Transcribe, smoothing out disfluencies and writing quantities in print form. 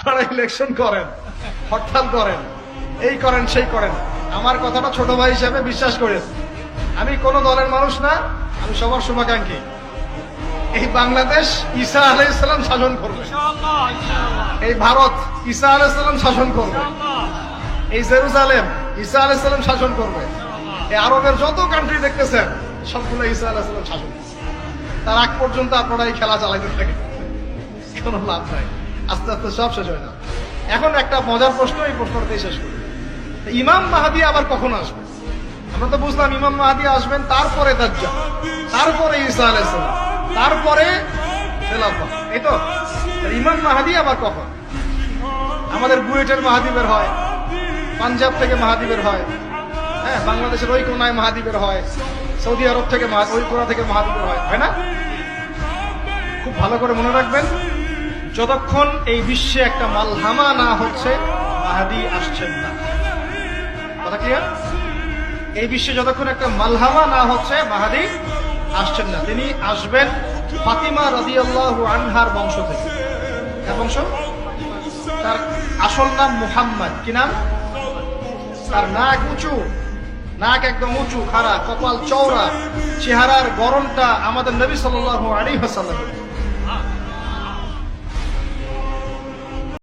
আপনারা ইলেকশন করেন, হরতাল করেন, এই করেন সেই করেন, আমার কথাটা ছোট ভাই হিসেবে বিশ্বাস করেন। আমি কোন দলের মানুষ না, আমি সবার শুভাকাঙ্ক্ষী। এই বাংলাদেশ ঈসা আলাইহিস সালাম শাসন করবে, এই ভারত ঈসা আলাইহিস সালাম শাসন করবে, এই জেরুজালেম ঈসা আলাইহিস সালাম শাসন করবে, এই আরবের যত কান্ট্রি দেখতেছেন সবগুলো ঈসা আলাইহিস সালাম শাসন করবে। তার আগ পর্যন্ত আপনারা এই খেলা চালাইতে থাকেন, কোনো লাভ নাই, আস্তে আস্তে সব শেষ হয়ে যাবে। এখন একটা মজার প্রশ্ন, এই প্রশ্নটাই শেষ করি, ইমাম মাহদী আবার কখন আসবে? আমরা তো বুঝলাম ইমাম মাহদী আসবেন, তারপরে দাজ্জাল, তারপরে ঈসা আলাইহিস সালাম, তারপরে খেলাফত, এই তো। ইমাম মাহদী আবার কখন? আমাদের বুয়েটের মাহদী বের হয়, পাঞ্জাব থেকে মাহদী বের হয়, হ্যাঁ, বাংলাদেশের ওই কোনায় মাহদী বের হয়, সৌদি আরব থেকে ওই কোনা থেকে মাহদী বের হয়, হয় না? খুব ভালো করে মনে রাখবেন, যতক্ষণ এই বিশ্বে একটা মালহামা না হচ্ছে মাহদী আসছেন না। কথা ক্লিয়ার? এই বিশ্বে যতক্ষণ একটা মালহামা না হচ্ছে মাহদী আসছেন না। তিনি আসবেন ফাতিমা রাদিয়াল্লাহু আনহার বংশ থেকে। কার বংশ? তার আসল নাম মুহাম্মদ। কি নাম? তার নাক উঁচু, নাক একদম উঁচু, খাড়া, কপাল চওড়া, চেহারার গড়নটা আমাদের নবী সাল্লাল্লাহু আলাইহি ওয়াসাল্লাম।